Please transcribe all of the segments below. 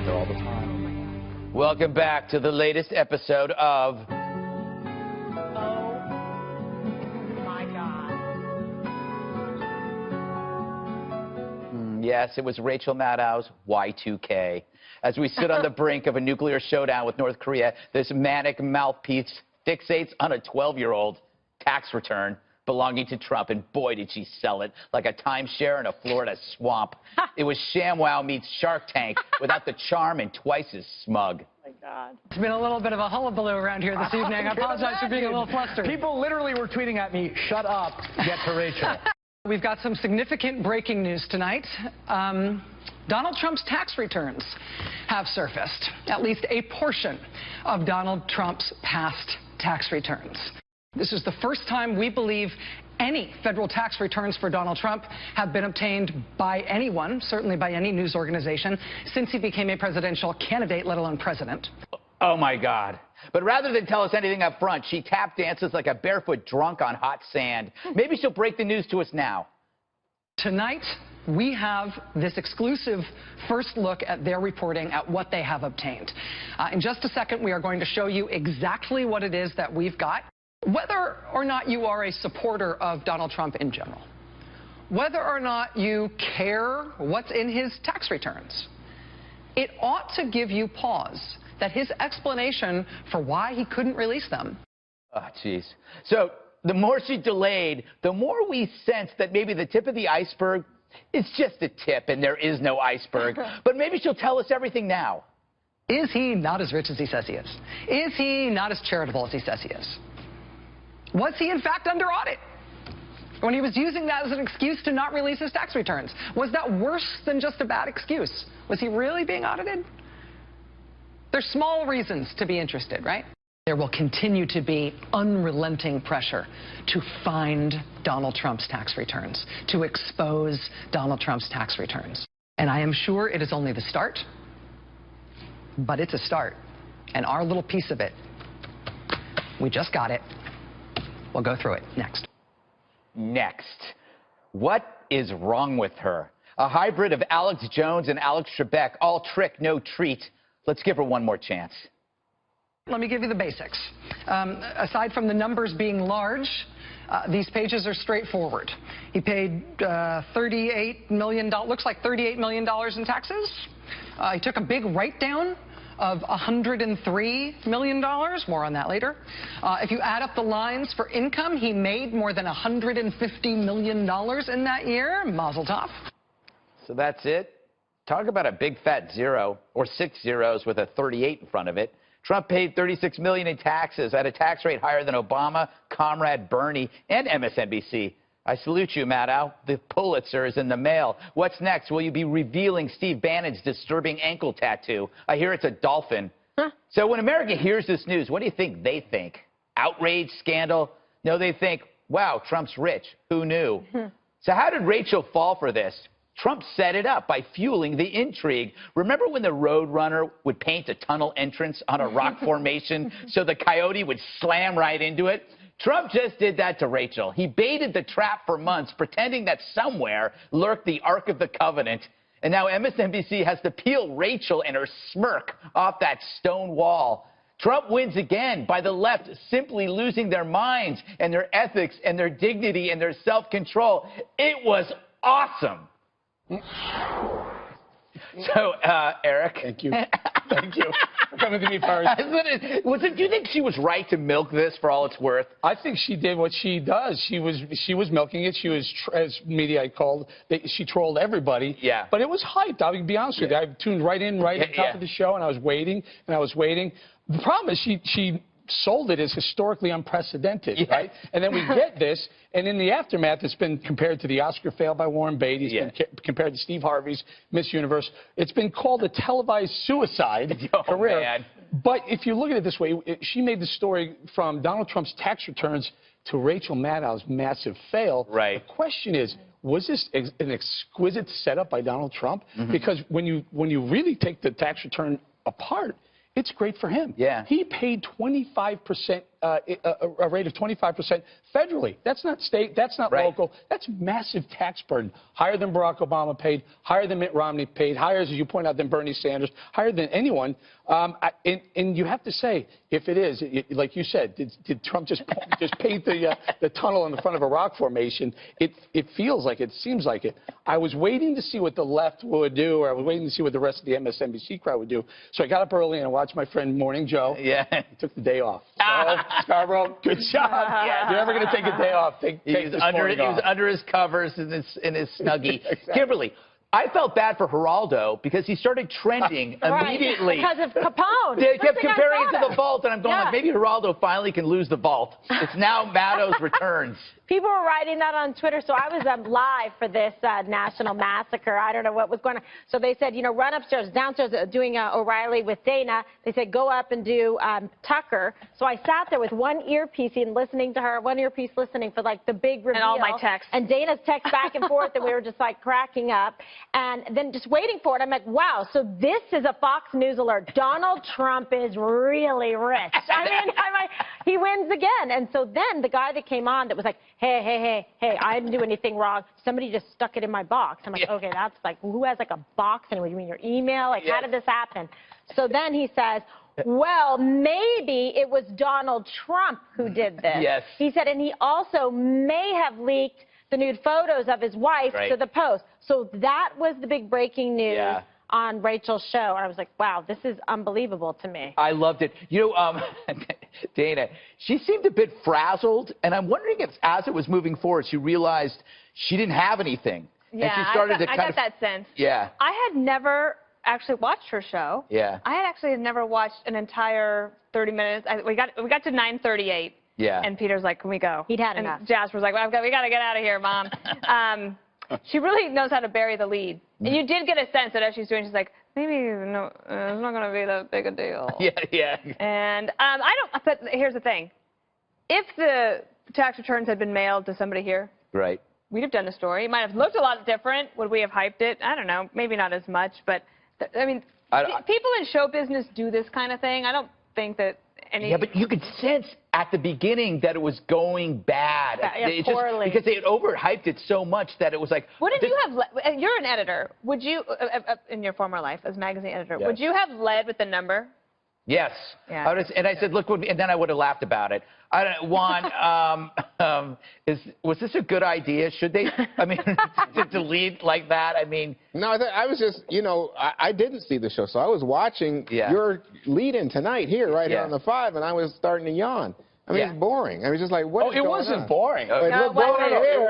there all the time. Welcome back to the latest episode of... Oh, my God. Yes, it was Rachel Maddow's Y2K. As we stood on the brink of a nuclear showdown with North Korea, this manic mouthpiece fixates on a 12-year-old tax return belonging to Trump, and boy, did she sell it like a timeshare in a Florida swamp. It was ShamWow meets Shark Tank without the charm and twice as smug. Oh my God. It's been a little bit of a hullabaloo around here this evening. I apologize for being a little flustered. People literally were tweeting at me, "Shut up, get to Rachel." We've got some significant breaking news tonight. Donald Trump's tax returns have surfaced, at least a portion of Donald Trump's past tax returns. This is the first time we believe any federal tax returns for Donald Trump have been obtained by anyone, certainly by any news organization, since he became a presidential candidate, let alone president. Oh, my God. But rather than tell us anything up front, she tap dances like a barefoot drunk on hot sand. Maybe she'll break the news to us now. Tonight, we have this exclusive first look at their reporting at what they have obtained. In just a second, we are going to show you exactly what it is that we've got. Whether or not you are a supporter of Donald Trump in general, whether or not you care what's in his tax returns, it ought to give you pause that his explanation for why he couldn't release them. Oh, jeez. So the more she delayed, the more we sense that maybe the tip of the iceberg is just a tip and there is no iceberg. But maybe she'll tell us everything now. Is he not as rich as he says he is? Is he not as charitable as he says he is? Was he, in fact, under audit when he was using that as an excuse to not release his tax returns? Was that worse than just a bad excuse? Was he really being audited? There's small reasons to be interested, right? There will continue to be unrelenting pressure to find Donald Trump's tax returns, to expose Donald Trump's tax returns. And I am sure it is only the start, but it's a start. And our little piece of it, we just got it. We'll go through it next. Next. What is wrong with her? A hybrid of Alex Jones and Alex Trebek, all trick, no treat. Let's give her one more chance. Let me give you the basics. Aside from the numbers being large, these pages are straightforward. He paid $38 million, looks like $38 million in taxes. He took a big write-down of $103 million. More on that later. If you add up the lines for income, he made more than $150 million in that year. Mazel tov. So that's it. Talk about a big fat zero, or 6 zeros with a 38 in front of it. Trump paid $36 million in taxes at a tax rate higher than Obama, Comrade Bernie, and MSNBC. I salute you, Maddow. The Pulitzer is in the mail. What's next? Will you be revealing Steve Bannon's disturbing ankle tattoo? I hear it's a dolphin. Huh? So when America hears this news, what do you think they think? Outrage, scandal? No, they think, wow, Trump's rich. Who knew? So how did Rachel fall for this? Trump set it up by fueling the intrigue. Remember when the Roadrunner would paint a tunnel entrance on a rock formation so the coyote would slam right into it? Trump just did that to Rachel. He baited the trap for months, pretending that somewhere lurked the Ark of the Covenant. And now MSNBC has to peel Rachel and her smirk off that stone wall. Trump wins again by the left simply losing their minds and their ethics and their dignity and their self-control. It was awesome. So, Eric. Thank you. Thank you for coming to me first. Do you think she was right to milk this for all it's worth? I think she did what she does. She was milking it. She was, as media called, she trolled everybody. Yeah. But it was hyped. I'll be honest with you. I tuned right in, at the top of the show, and I was waiting, and I was waiting. The problem is she sold it as historically unprecedented, right? And then we get this, and in the aftermath, it's been compared to the Oscar fail by Warren Beatty. It's been compared to Steve Harvey's Miss Universe. It's been called a televised suicide career. Man. But if you look at it this way, she made the story from Donald Trump's tax returns to Rachel Maddow's massive fail. Right. The question is, was this an exquisite setup by Donald Trump? Because when you really take the tax return apart, it's great for him. Yeah. He paid 25% a rate of 25% federally. That's not state. That's not local. That's massive tax burden. Higher than Barack Obama paid, higher than Mitt Romney paid, higher, as you point out, than Bernie Sanders, higher than anyone. And you have to say, if it is, like you said, did Trump just paint the tunnel in the front of a rock formation? It feels like it, seems like it. I was waiting to see what the left would do, or I was waiting to see what the rest of the MSNBC crowd would do. So I got up early and I watched my friend Morning Joe. Yeah. He took the day off. So, Scarborough, good job. If you're ever going to take a day off, take this morning off. He was under his covers in his snuggie. Exactly. Kimberly, I felt bad for Geraldo because he started trending immediately. Because of Capone. They kept comparing it to the vault, and I'm going like, maybe Geraldo finally can lose the vault. It's now Maddow's returns. People were writing that on Twitter, so I was live for this national massacre. I don't know what was going on. So they said, you know, run upstairs, downstairs, doing O'Reilly with Dana. They said, go up and do Tucker. So I sat there with one earpiece and listening to her, one earpiece listening for, like, the big reveal. And all my texts. And Dana's text back and forth, and we were just, like, cracking up. And then just waiting for it, I'm like, wow, so this is a Fox News alert. Donald Trump is really rich. I mean, I'm like, he wins again. And so then the guy that came on that was like, hey, I didn't do anything wrong. Somebody just stuck it in my box. I'm like, okay, that's like, who has like a box anyway? You mean your email? Like, how did this happen? So then he says, well, maybe it was Donald Trump who did this. Yes. He said, and he also may have leaked the nude photos of his wife to the Post. So that was the big breaking news on Rachel's show. And I was like, wow, this is unbelievable to me. I loved it. You know, Dana, she seemed a bit frazzled, and I'm wondering if as it was moving forward, she realized she didn't have anything. Yeah, and she started I got that sense. Yeah. I had never actually watched her show. Yeah. I had actually never watched an entire 30 minutes. We got to 9:38. Yeah. And Peter's like, can we go? He'd had enough. And Jasper's like, well, we got to get out of here, Mom. She really knows how to bury the lead. And you did get a sense that as she's doing, she's like, maybe no, it's not going to be that big a deal. Yeah. And but here's the thing. If the tax returns had been mailed to somebody here, Right. we'd have done a story. It might have looked a lot different. Would we have hyped it? I don't know. Maybe not as much. But, I mean, people in show business do this kind of thing. I don't think that any... Yeah, but you could sense at the beginning that it was going bad. Poorly. Because they had overhyped it so much that it was like... What did you have... You're an editor. Would you, in your former life as magazine editor, would you have led with the number? Yes. Yeah. And I said, look, and then I would have laughed about it. I don't Juan, was this a good idea? Should they, I mean, to delete like that? I mean. No, I was just, you know, I didn't see the show, so I was watching your lead-in tonight here, here on the 5, and I was starting to yawn. I mean, it's boring. I was just like, what is going on? It wasn't boring. No, it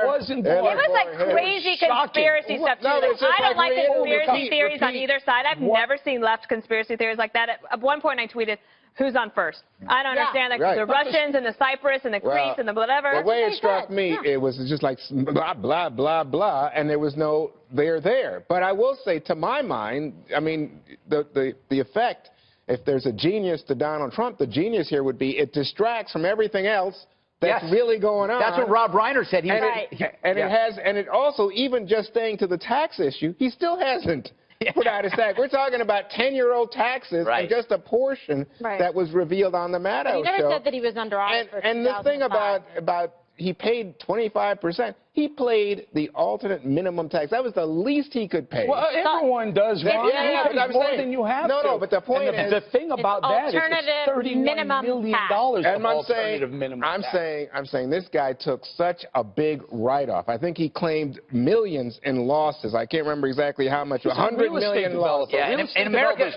wasn't boring. It was like crazy conspiracy stuff. No, I don't like conspiracy theories on repeat. either side. I've never seen left conspiracy theories like that. At one point, I tweeted, who's on first? I don't understand. Like the Russians and the Cyprus and the Greeks and the whatever. The way it struck me, it was just like blah, blah, blah, blah, and there was no there. But I will say, to my mind, I mean, the effect, if there's a genius to Donald Trump, the genius here would be it distracts from everything else that's really going on. That's what Rob Reiner said. And it also, even just staying to the tax issue, he still hasn't put out his tax. We're talking about 10-year-old taxes and just a portion that was revealed on the Maddow show. He never said that he was under audit for 2005. And the thing about he paid 25%. He paid the alternate minimum tax. That was the least he could pay. Well, everyone does, Ron. I'm more saying, than you have no, to. No, but the point is... The thing about that is it's $31 million of alternative minimum tax. I'm saying this guy took such a big write-off. I think he claimed millions in losses. I can't remember exactly how much. 100 million losses. Yeah, and America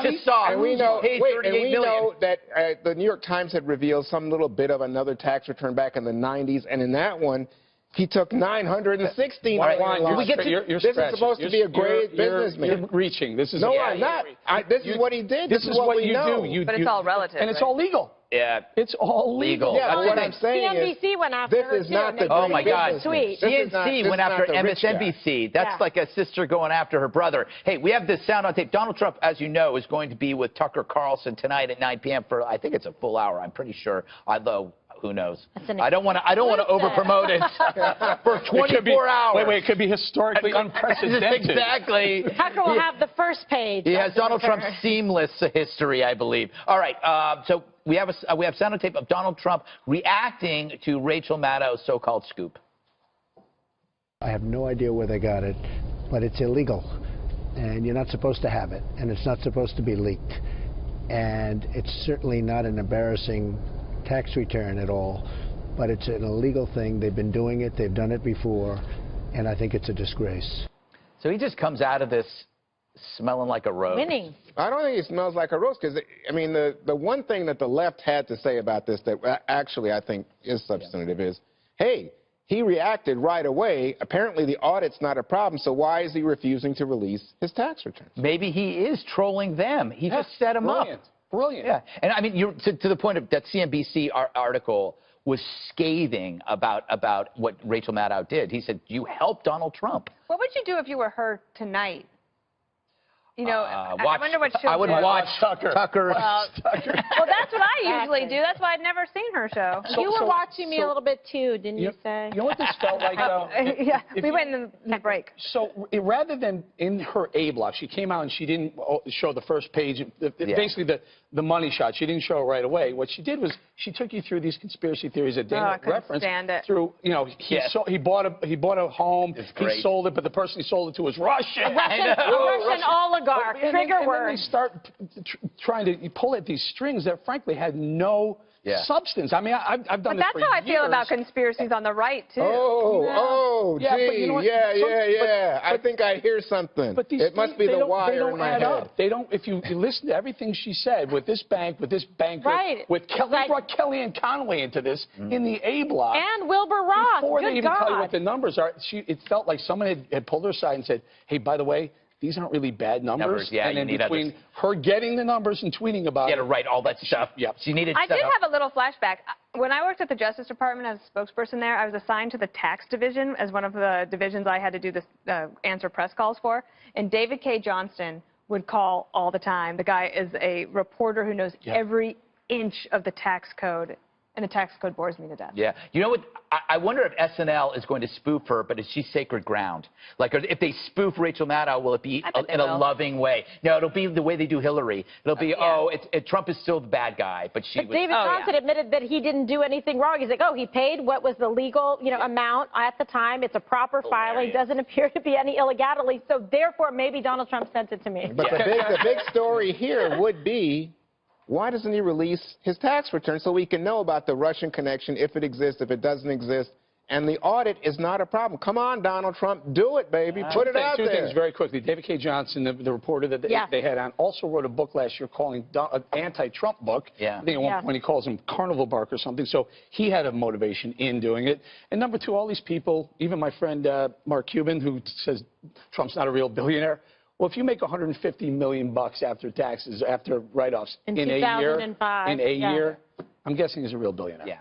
just saw and we know, know that the New York Times had revealed some little bit of another tax return back in the 90s, and in that one, he took 916 million. This is supposed to be a great businessman. You're reaching. This is no, I'm not. This is what he did. This is what you do. But it's all relative. And it's all legal. Yeah. It's all legal. Yeah, but what I'm saying is, CNBC went after her, this is not the Oh, my God. Tweet. CNBC went after MSNBC. That's like a sister going after her brother. Hey, we have this sound on tape. Donald Trump, as you know, is going to be with Tucker Carlson tonight at 9 p.m. for, I think it's a full hour, I'm pretty sure. Although who knows? An I don't want to over promote it for 24 hours. Wait, it could be historically unprecedented. Exactly. Tucker will have the first page. He has Donald Trump's seamless history, I believe. All right, so we have sound and tape of Donald Trump reacting to Rachel Maddow's so-called scoop. I have no idea where they got it, but it's illegal, and you're not supposed to have it, and it's not supposed to be leaked. And it's certainly not an embarrassing tax return at all, but it's an illegal thing. They've been doing it. They've done it before, and I think it's a disgrace. So he just comes out of this smelling like a rose. Winning. I don't think it smells like a rose because, I mean, the one thing that the left had to say about this that actually I think is substantive is, hey, he reacted right away. Apparently the audit's not a problem, so why is he refusing to release his tax returns? Maybe he is trolling them. He just set them up. Brilliant. Yeah, and I mean, to the point of that CNBC article was scathing about what Rachel Maddow did. He said, you helped Donald Trump. What would you do if you were her tonight? You know, I wonder what she'll I would do. watch Tucker. Well, that's what I usually do. That's why I'd never seen her show. You were watching me a little bit too, didn't you say? You know what this felt like, though? Yeah, we went in the break. So rather than in her A block, she came out and she didn't show the first page, basically the money shot. She didn't show it right away. What she did was she took you through these conspiracy theories that Dana referenced. Through, you know, he bought a home, he sold it, but the person he sold it to was Russian. A Russian oligarch. Trigger word. And then they start trying to pull at these strings that frankly had no substance. I mean, I've done this for years. But that's how I feel about conspiracies on the right, too. Gee, I think I hear something. But it must be the wire in my head. They don't, if you listen to everything she said with this bank, with this banker, with Kelly, brought Kellyanne Conway into this in the A block. And Wilbur Ross. Before they even tell you what the numbers are, it felt like someone had pulled her aside and said, hey, by the way, these aren't really bad numbers. Yeah, and then between her getting the numbers and tweeting about it. You had to write all that stuff. She needed I did have a little flashback. When I worked at the Justice Department as a spokesperson there, I was assigned to the tax division as one of the divisions I had to do this answer press calls for. And David K. Johnston would call all the time. The guy is a reporter who knows every inch of the tax code. And the tax code bores me to death. Yeah. You know what? I wonder if SNL is going to spoof her, but is she sacred ground? Like, if they spoof Rachel Maddow, will it be in a loving way? No, it'll be the way they do Hillary. It'll be, Trump is still the bad guy, but she was... David Johnson admitted that he didn't do anything wrong. He's like, he paid what was the legal, amount at the time. It's a proper filing. Doesn't appear to be any illegality. So, therefore, maybe Donald Trump sent it to me. But the big story here would be, why doesn't he release his tax return so we can know about the Russian connection, if it exists, if it doesn't exist? And the audit is not a problem. Come on, Donald Trump, do it, babe. Put it out there. Two things very quickly. David K. Johnson, the reporter that they had on, also wrote a book last year calling an anti-Trump book. I think at one point he calls him Carnival Bark or something. So he had a motivation in doing it. And number two, all these people, even my friend Mark Cuban, who says Trump's not a real billionaire. Well, if you make $150 million after taxes, after write-offs in a year, I'm guessing he's a real billionaire. Yeah.